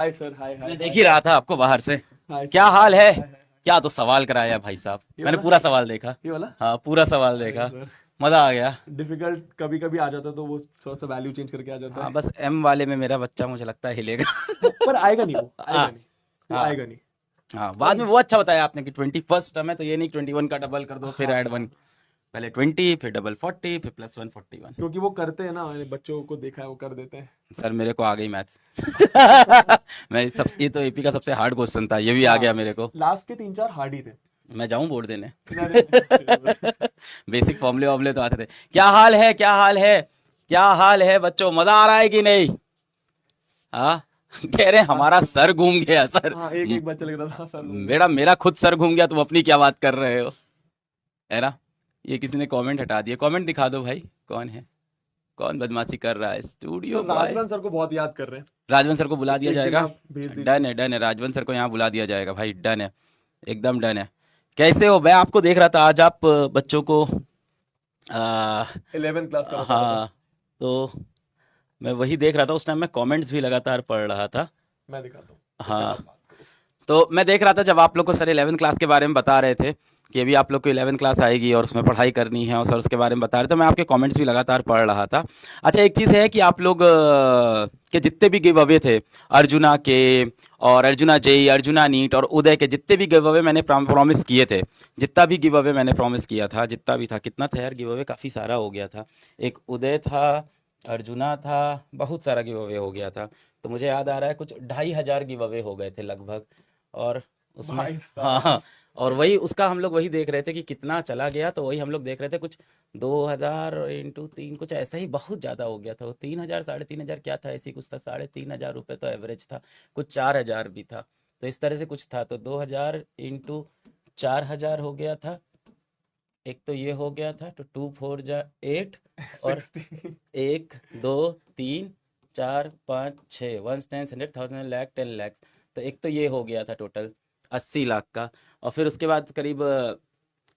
Hi sir, हाय हाय मैं देख हाय ही रहा था आपको बाहर से। हाय क्या सर, हाल है? हाय हाय। क्या तो सवाल कराया भाई साहब, ये मैंने वाला, पूरा सवाल देखा। ये वाला। हाँ, पूरा सवाल अरे देखा। सर, मजा आ गया। डिफिकल्ट कभी कभी आ जाता है तो वो थोड़ा सा वैल्यू चेंज करके आ जाता हाँ, है। बस एम वाले में मेरा बच्चा मुझे लगता है हिलेगा। पर आएगा नहीं, वो आएगा हाँ। नहीं, वो हाँ। आएगा नहीं। हाँ, पर बाद में वो अच्छा बताया आपने कि 21 टर्म है तो ये नहीं 21 का डबल कर दो फिर हाँ ऐड वन। हाँ, पहले 20 फिर डबल 40 फिर प्लस वन 41। क्योंकि वो करते हैं ना, मैंने बच्चों को देखा है वो कर देते हैं। सर मेरे को आ गई मैथ्स। मैं सब ये तो एपी का सबसे हार्ड क्वेश्चन था, ये भी आ गया हाँ, मेरे को। लास्ट के 3-4 हार्ड ही थे। मैं जाऊं बोर्ड देने। अरे नहीं सर। बेसिक फॉर्मूले वॉर्मूले तो आते थे। क्या हाल है, क्या हाल है? क्या हाल है बच्चों, मजा आ रहा है कि नहीं? हाँ। कह रहे हैं, हाँ हमारा सर घूम गया सर। हाँ, एक एक बच्चा लग रहा था सर घूम गया। बेटा मेरा खुद सर घूम गया, तुम अपनी क्या बात कर रहे हो? है ना? ये किसी ने कमेंट हटा दिया, कमेंट दिखा दो भाई। कौन है? कौन बदमाशी कर रहा है? Studio sir boy. Rajvan sir को बहुत याद कर रहे हैं। राजवंत सर को बुला तो दिया एक दिन जाएगा। आप भेज डन दीजिए। है, डन है, राजवंत सर को यहाँ बुला दिया जाएगा भाई, डन है। एकदम डन है। कैसे हो? मैं आपको देख रहा था आज आप बच्चों को 11th क्लास का बता रहा था। हाँ। तो मैं वही देख रहा था, उस टाइम मैं कमेंट्स भी लगातार पढ़ रहा था। मैं दिखाता हूँ, जब तक हाँ। आप बात करो। तो मैं देख रहा था जब आप लोग को सर 11th क्लास के बारे में बता रहे थे कि अभी आप लोग को 11th क्लास आएगी और उसमें पढ़ाई करनी है, और सर उसके बारे में बता रहे थे, तो मैं आपके कमेंट्स भी लगातार पढ़ रहा था। अच्छा, एक चीज़ है कि आप लोग के जितने भी गिव अवे थे, अर्जुना के और अर्जुना जेई, अर्जुना नीट और उदय के जितने भी गिव अवे मैंने प्रॉमिस किए थे, जितना भी गिव अवे मैंने प्रॉमिस किया था, जितना भी था, कितना था यार गिव अवे, काफ़ी सारा हो गया था। एक उदय था, अर्जुना था, बहुत सारा गिव अवे हो गया था। तो मुझे याद आ रहा है कुछ 2,500 गिव अवे हो गए थे लगभग। और उसमें भाई हाँ साहब। हाँ। और वही उसका हम लोग वही देख रहे थे कि कितना चला गया, तो वही हम लोग देख रहे थे कुछ 2,000 × 3 कुछ ऐसा ही बहुत ज़्यादा हो गया था। वो 3,000 3,500 क्या था, ऐसी कुछ था, 3,500 रुपये तो एवरेज था। कुछ 4,000 भी था। तो इस तरह से कुछ था, तो 2,000 × 4,000 हो गया था। एक तो ये हो गया था, तो 2 4 जा 8। और 16। 1 2 3 4 5 6 1 10 100 1000 लाख 10 लाख। तो एक तो ये हो गया था टोटल 80 लाख का। और फिर उसके बाद करीब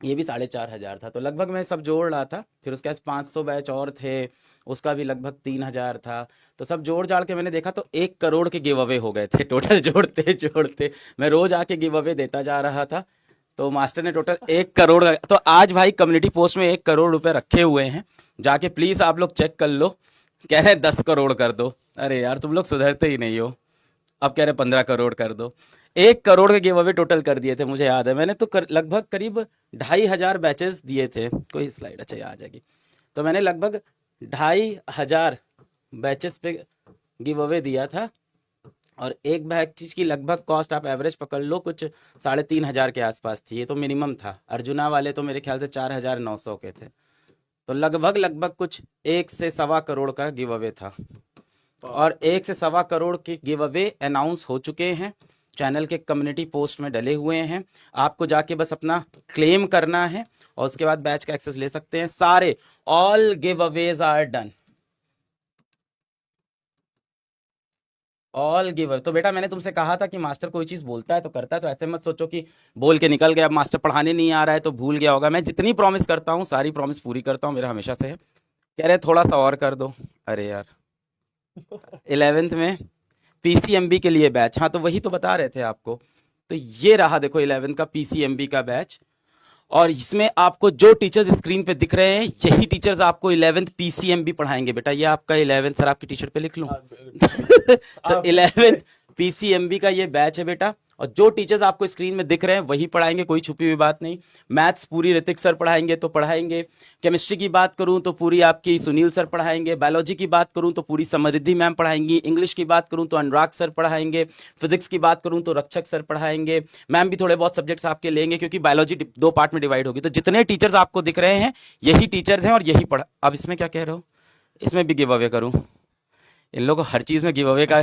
ये भी 4,500 था, तो लगभग मैं सब जोड़ रहा था। फिर उसके बाद 500 बैच और थे, उसका भी लगभग 3,000 था। तो सब जोड़ जाड़ के मैंने देखा तो 1 करोड़ के गिव अवे हो गए थे टोटल। जोड़ते जोड़ते मैं रोज आके गिव अवे देता जा रहा था। तो मास्टर ने टोटल 1 करोड़ तो आज भाई कम्युनिटी पोस्ट में 1 करोड़ रुपए रखे हुए हैं। जाके प्लीज आप लोग चेक कर लो। कह रहे हैं 10 करोड़ कर दो। अरे यार तुम लोग सुधरते ही नहीं हो। अब कह रहे 15 करोड़ कर दो। 1 करोड़ के गिव अवे टोटल कर दिए थे, मुझे याद है। मैंने तो लगभग करीब 2,500 बैचेस दिए थे। कोई स्लाइड अच्छा यहाँ आ जाएगी। तो मैंने लगभग 2,500 बैचेस पे गिव अवे दिया था। और एक बैच की लगभग कॉस्ट आप एवरेज पकड़ लो, कुछ 3,500 के आसपास थी। ये तो मिनिमम था। अर्जुना वाले तो मेरे ख्याल से 4,900 के थे। तो लगभग लगभग कुछ 1 से 1.25 करोड़ का गिव अवे था। और बाप रे। 1 से 1.25 करोड़ के गिव अवे अनाउंस हो चुके हैं, चैनल के कम्युनिटी पोस्ट में डले हुए हैं। आपको जाके बस अपना क्लेम करना है और उसके बाद बैच का एक्सेस ले सकते हैं। सारे all giveaways are done. All over. तो बेटा मैंने तुमसे कहा था कि मास्टर कोई चीज़ बोलता है तो करता है, तो ऐसे मत सोचो कि बोल के निकल गया, अब मास्टर पढ़ाने नहीं आ रहा है तो भूल गया होगा। मैं जितनी प्रॉमिस करता हूँ सारी प्रॉमिस पूरी करता हूँ, मेरा हमेशा से है। कह रहे थोड़ा सा और कर दो। अरे यार 11th में पीसीएमबी के लिए बैच, हाँ तो वही तो बता रहे थे आपको। तो ये रहा देखो 11th का पीसीएमबी का बैच। और इसमें आपको जो टीचर्स स्क्रीन पे दिख रहे हैं यही टीचर्स आपको 11th पीसीएमबी पढ़ाएंगे। बेटा ये आपका 11th सर आपकी टी शर्ट पे लिख लूं। बिल्कुल। तो आप 11th पीसीएमबी का ये बैच है बेटा। और जो टीचर्स आपको स्क्रीन में दिख रहे हैं वही पढ़ाएंगे, कोई छुपी हुई बात नहीं। मैथ्स पूरी ऋतिक सर पढ़ाएंगे तो पढ़ाएंगे। केमिस्ट्री की बात करूं तो पूरी आपकी सुनील सर पढ़ाएंगे। बायोलॉजी की बात करूं तो पूरी समृद्धि मैम पढ़ाएंगी। इंग्लिश की बात करूं तो अनुराग सर पढ़ाएंगे। फिजिक्स की बात करूं तो रक्षक सर पढ़ाएंगे। मैम भी थोड़े बहुत सब्जेक्ट्स आपके लेंगे, क्योंकि बायोलॉजी 2 पार्ट में डिवाइड होगी। तो जितने टीचर्स आपको दिख रहे हैं यही टीचर्स हैं और यही पढ़ा। अब इसमें क्या कह रहे हो, इसमें भी गिव अवे करूं? इन लोगों को हर चीज में गिव अवे का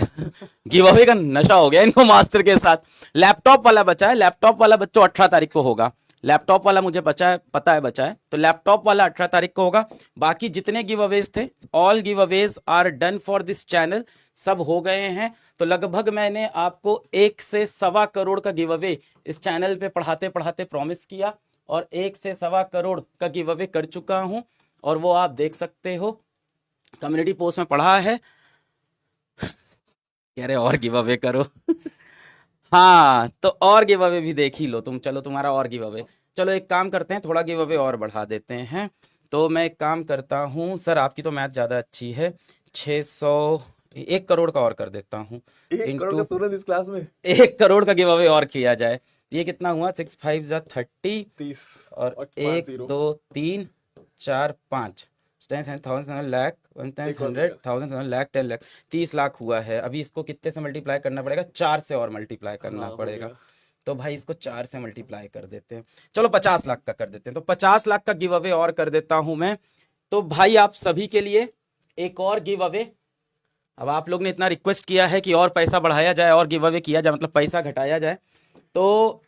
गिव अवे का नशा हो गया इनको मास्टर के साथ। लैपटॉप वाला बचा है, लैपटॉप वाला बच्चों 18 तारीख को होगा। लैपटॉप वाला मुझे बचा है, पता है बचा है, तो लैपटॉप वाला 18 तारीख को होगा। बाकी जितने गिव अवेज थे, all giveaways are done for this channel, सब हो गए हैं। तो लगभग मैंने आपको 1 से 1.25 करोड़ का गिव अवे इस चैनल पे पढ़ाते पढ़ाते प्रॉमिस किया, और 1 से 1.25 करोड़ का गिव अवे कर चुका हूं। और वो आप देख सकते हो, कम्युनिटी पोस्ट में पढ़ा है। कह रहे और गिव अवे करो। हाँ तो और गिव अवे भी देख ही लो तुम, चलो तुम्हारा और गिव अवे। चलो एक काम करते हैं, थोड़ा गिव अवे और बढ़ा देते हैं। तो मैं एक काम करता हूँ सर, आपकी तो मैथ ज़्यादा अच्छी है, 600, 1 करोड़ का और कर देता हूँ 1 करोड़ का इंटू तुरंत इस क्लास में 1 करोड़ का गिव अवे और किया जाए। ये कितना हुआ, 6 5 जा 30 30 और और 1 5 0 2 3 4 5 10,000 लाख 100,000 लाख 10 लाख 30 लाख हुआ है। अभी इसको कितने से मल्टीप्लाई करना पड़ेगा, 4 से और मल्टीप्लाई करना हाँ हो पड़ेगा। गया। तो भाई इसको 4 से मल्टीप्लाई कर देते हैं, चलो 50 लाख का कर देते हैं। तो 50 लाख का गिव अवे और कर देता हूं मैं। तो भाई आप सभी के लिए एक और गिव अवे, अब आप लोग ने इतना रिक्वेस्ट किया है कि और पैसा बढ़ाया जाए और गिव अवे किया जाए, मतलब पैसा घटाया जाए, तो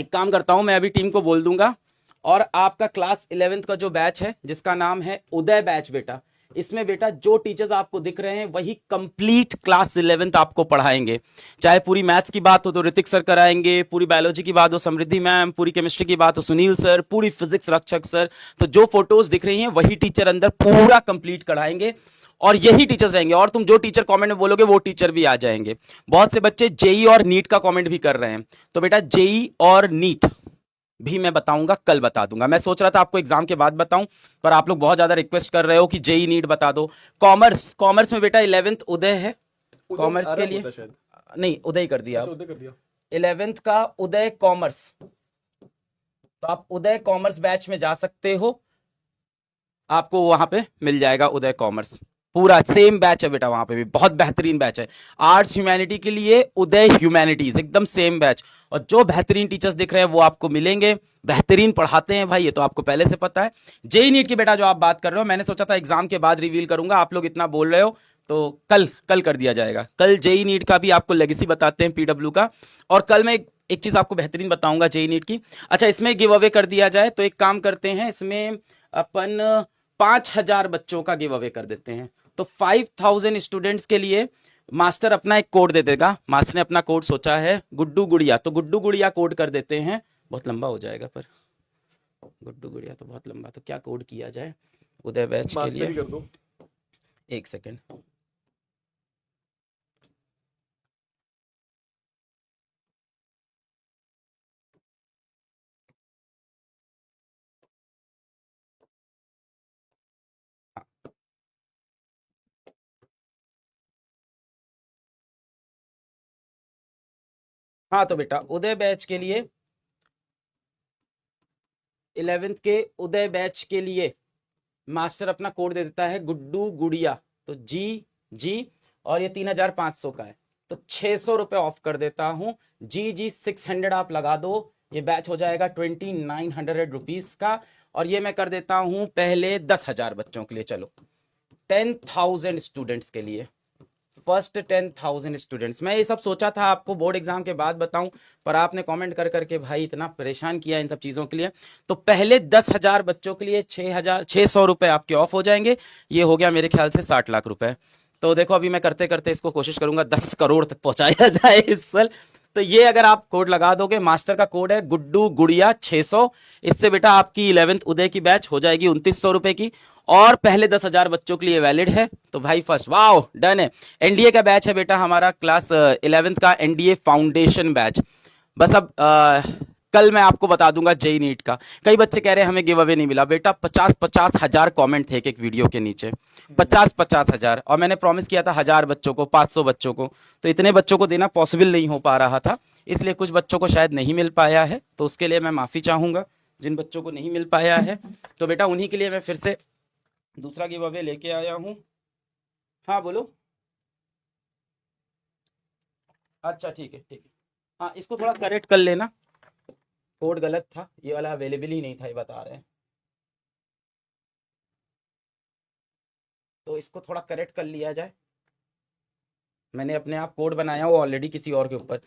एक काम करता हूं, मैं अभी टीम को बोल दूंगा। और आपका क्लास 11th का जो बैच है जिसका नाम है उदय बैच बेटा, इसमें बेटा जो टीचर्स आपको दिख रहे हैं वही कंप्लीट क्लास 11th आपको पढ़ाएंगे। चाहे पूरी मैथ्स की बात हो तो ऋतिक सर कराएंगे, पूरी बायोलॉजी की बात हो समृद्धि मैम, पूरी केमिस्ट्री की बात हो सुनील सर, पूरी फिजिक्स रक्षक सर। तो जो फोटोज दिख रही हैं वही टीचर अंदर पूरा कंप्लीट कराएंगे और यही टीचर्स रहेंगे। और तुम जो टीचर कमेंट में बोलोगे वो टीचर भी आ जाएंगे। बहुत से बच्चे जेई और नीट का कमेंट भी कर रहे हैं, तो बेटा जेई और नीट भी मैं बताऊंगा, कल बता दूंगा। मैं सोच रहा था आपको एग्जाम के बाद बताऊं, पर आप लोग बहुत ज्यादा रिक्वेस्ट कर रहे हो कि जेई नीट बता दो। कॉमर्स में बेटा 11th उदय है, कॉमर्स के लिए शायद। नहीं उदय ही कर दिया अच्छा आप। उदय कर दिया। 11th का उदय कॉमर्स, तो आप उदय कॉमर्स बैच में जा सकते हो, आपको वहां पे मिल जाएगा उदय कॉमर्स। पूरा सेम बैच है बेटा, वहां पे भी बहुत बेहतरीन बैच है। आर्ट्स ह्यूमैनिटी के लिए उदय ह्यूमैनिटीज, एकदम सेम बैच। और जो बेहतरीन टीचर्स दिख रहे हैं वो आपको मिलेंगे, बेहतरीन पढ़ाते हैं भाई, ये तो आपको पहले से पता है। जेई नीट की बेटा जो आप बात कर रहे हो, मैंने सोचा था एग्जाम के बाद रिवील करूंगा, आप लोग इतना बोल रहे हो तो कल कर दिया जाएगा। कल जेई नीट का भी आपको लेगेसी बताते हैं पीडब्ल्यू का। और कल मैं एक चीज आपको बेहतरीन बताऊंगा जेई नीट की। अच्छा इसमें गिव अवे कर दिया जाए, तो एक काम करते हैं, इसमें अपन 5,000 बच्चों का गिव अवे कर देते हैं। तो 5,000 स्टूडेंट्स के लिए मास्टर अपना एक कोड दे देगा। मास्टर ने अपना कोड सोचा है गुड्डू गुड़िया, तो गुड्डू गुड़िया कोड कर देते हैं। बहुत लंबा हो जाएगा पर गुड्डू गुड़िया तो बहुत लंबा, तो क्या कोड किया जाए उदय बैच के मास्टर ही लिए, कर दो। एक सेकेंड। हाँ तो बेटा उदय बैच के लिए 11th के उदय बैच के लिए मास्टर अपना कोड दे देता है गुड्डू गुड़िया, तो जी और ये 3,500 का है, तो 600 रुपए ऑफ कर देता हूं। जी 600 आप लगा दो, ये बैच हो जाएगा 2,900 रुपीज का। और ये मैं कर देता हूं पहले 10,000 बच्चों के लिए, चलो 10,000 स्टूडेंट्स के लिए, फर्स्ट 10,000 स्टूडेंट्स। मैं ये सब सोचा था आपको बोर्ड एग्जाम के बाद बताऊं, पर आपने कमेंट कर करके भाई इतना परेशान किया इन सब चीज़ों के लिए। तो पहले 10,000 बच्चों के लिए 6,600 रुपए आपके ऑफ हो जाएंगे। ये हो गया मेरे ख्याल से 60 लाख रुपए। तो देखो अभी मैं करते करते इसको कोशिश करूंगा 10 करोड़ तक पहुंचाया जाए इस साल। तो ये अगर आप कोड लगा दोगे, मास्टर का कोड है गुड्डू गुड़िया 600, इससे बेटा आपकी 11th उदय की बैच हो जाएगी 2,900 रुपए की, और पहले 10,000 बच्चों के लिए वैलिड है। तो भाई फर्स्ट वाओ डन है। एनडीए का बैच है बेटा हमारा, क्लास 11th का एनडीए फाउंडेशन बैच। बस अब कल मैं आपको बता दूंगा जेई नीट का। कई बच्चे कह रहे हैं हमें गिव अवे नहीं मिला, बेटा 50-50 हजार कमेंट थे एक वीडियो के नीचे, 50-50 हजार, और मैंने प्रॉमिस किया था 1,000 बच्चों को, 500 बच्चों को, तो इतने बच्चों को देना पॉसिबल नहीं हो पा रहा था, इसलिए कुछ बच्चों को शायद नहीं मिल पाया है, तो उसके लिए मैं माफी चाहूंगा जिन बच्चों को नहीं मिल पाया है। तो बेटा उन्हीं के लिए मैं फिर से दूसरा गिव अवे लेके आया हूं। हाँ बोलो। अच्छा ठीक है ठीक है, हाँ इसको थोड़ा करेक्ट कर लेना, कोड गलत था, ये वाला अवेलेबल ही नहीं था, ये बता रहे हैं, तो इसको थोड़ा करेक्ट कर लिया जाए। मैंने अपने आप कोड बनाया वो ऑलरेडी किसी और के ऊपर,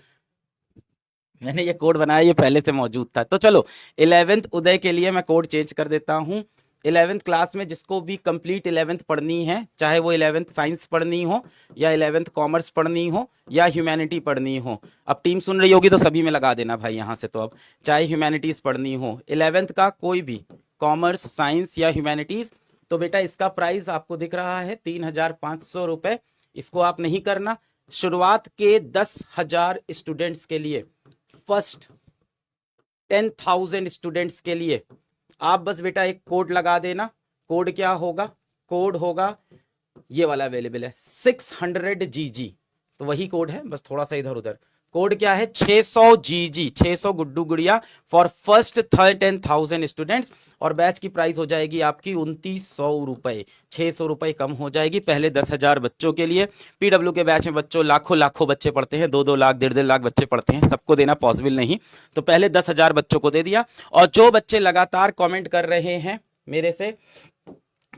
मैंने ये कोड बनाया, ये पहले से मौजूद था। तो चलो 11th उदय के लिए मैं कोड चेंज कर देता हूँ। 11th क्लास में जिसको भी कंप्लीट 11th पढ़नी है, चाहे वो 11th साइंस पढ़नी हो या 11th कॉमर्स पढ़नी हो या ह्यूमैनिटी पढ़नी हो, अब टीम सुन रही होगी तो सभी में लगा देना भाई यहाँ से, तो अब चाहे ह्यूमैनिटीज़ पढ़नी हो 11th का कोई भी, कॉमर्स साइंस या ह्यूमैनिटीज़, तो बेटा इसका प्राइस आपको दिख रहा है 3,500 रुपये। इसको आप नहीं करना, शुरुआत के 10,000 स्टूडेंट्स के लिए, फर्स्ट 10,000 स्टूडेंट्स के लिए आप बस बेटा एक कोड लगा देना। कोड क्या होगा? कोड होगा ये वाला, अवेलेबल है 600 GG, तो वही कोड है, बस थोड़ा सा इधर उधर। कोड क्या है? 600 GG, 600 गुड्डू गुड़िया फॉर फर्स्ट 10,000 स्टूडेंट्स। और बैच की प्राइस हो जाएगी आपकी 2,900 रुपए, 600 रुपए कम हो जाएगी पहले 10,000 बच्चों के लिए। पीडब्ल्यू के बैच में बच्चों लाखों बच्चे पढ़ते हैं, 2-2 लाख 1.5 लाख बच्चे पढ़ते हैं, सबको देना पॉसिबल नहीं, तो पहले 10,000 बच्चों को दे दिया। और जो बच्चे लगातार कॉमेंट कर रहे हैं मेरे से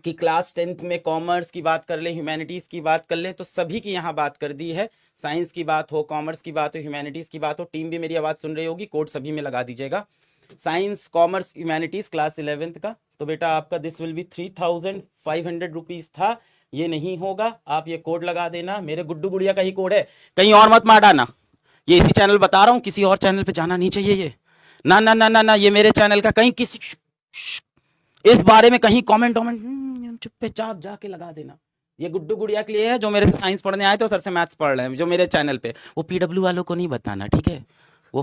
कि क्लास 10th में कॉमर्स की बात कर लें, ह्यूमैनिटीज़ की बात कर लें, तो सभी की यहाँ बात कर दी है। साइंस की बात हो, कॉमर्स की बात हो, ह्यूमैनिटीज़ की बात हो, टीम भी मेरी आवाज़ सुन रही होगी, कोड सभी में लगा दीजिएगा। Science, commerce, humanities class 11th का, तो बेटा आपका दिस विल बी 3,500 रुपीज़ था, ये नहीं होगा। आप ये कोड लगा देना, मेरे गुड्डू गुड़िया का ही कोड है, कहीं और मत मार डालना। ये इसी चैनल बता रहा हूँ, किसी और चैनल पे जाना नहीं चाहिए ये। ना ना ना ना ना, ये मेरे चैनल का, कहीं किसी इस बारे में कहीं कमेंट चुपचाप जाके लगा देना। ये गुड्डू गुड़िया के लिए है जो मेरे से साइंस पढ़ने आए थे और सर से मैथ्स पढ़ रहे हैं, जो मेरे चैनल पे। वो पीडब्ल्यू वालों को नहीं बताना, ठीक है? वो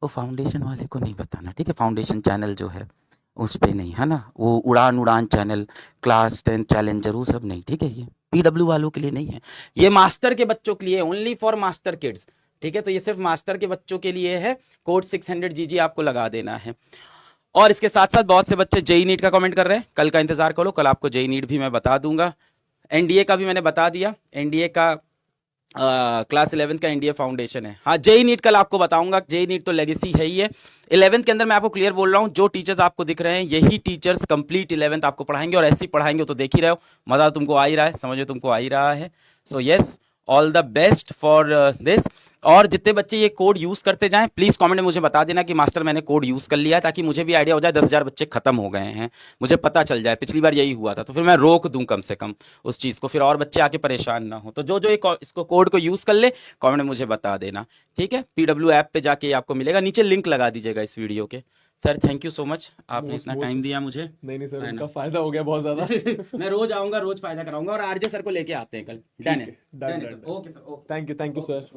फाउंडेशन वाले को नहीं बताना, ठीक है? फाउंडेशन चैनल जो है उस पे नहीं, है ना? वो उड़ान चैनल, क्लास 10 चैलेंजर, वो सब नहीं, ठीक है? ये पीडब्ल्यू वालों के लिए नहीं है, ये मास्टर के बच्चों के लिए, ओनली फॉर मास्टर किड्स, ठीक है? तो ये सिर्फ मास्टर के बच्चों के लिए है। कोड 600 GG आपको लगा देना है। और इसके साथ साथ बहुत से बच्चे जेई नीट का कमेंट कर रहे हैं, कल का इंतजार करो, कल आपको जेई नीट भी मैं बता दूंगा। एनडीए का भी मैंने बता दिया, एनडीए का क्लास 11th का एनडीए फाउंडेशन है। हाँ, जेई नीट कल आपको बताऊंगा, जेई नीट तो लेगेसी है ही है। 11th के अंदर मैं आपको क्लियर बोल रहा हूँ, जो टीचर्स आपको दिख रहे हैं यही टीचर्स कंप्लीट 11th आपको पढ़ाएंगे, और ऐसे ही पढ़ाएंगे, तो देख ही रहे हो, मजा तुमको आ ही रहा है, समझो तुमको आ ही रहा है। So yes, all the best for this. और जितने बच्चे ये कोड यूज़ करते जाएं, प्लीज़ कमेंट में मुझे बता देना कि मास्टर मैंने कोड यूज़ कर लिया है, ताकि मुझे भी आइडिया हो जाए 10,000 बच्चे खत्म हो गए हैं, मुझे पता चल जाए। पिछली बार यही हुआ था, तो फिर मैं रोक दूं कम से कम उस चीज़ को, फिर और बच्चे आके परेशान ना हो। तो जो इसको कोड को यूज़ कर ले, कमेंट में मुझे बता देना, ठीक है? पीडब्ल्यू ऐप पे जाके आपको मिलेगा, नीचे लिंक लगा दीजिएगा इस वीडियो के। Sir thank you so much, आपने इतना टाइम दिया मुझे। नहीं सर, उनका फायदा हो गया बहुत ज्यादा। मैं रोज आऊंगा, रोज फायदा कराऊंगा, और आरजे सर को लेके आते हैं कल। डन है, done. Okay sir, okay. Thank you sir.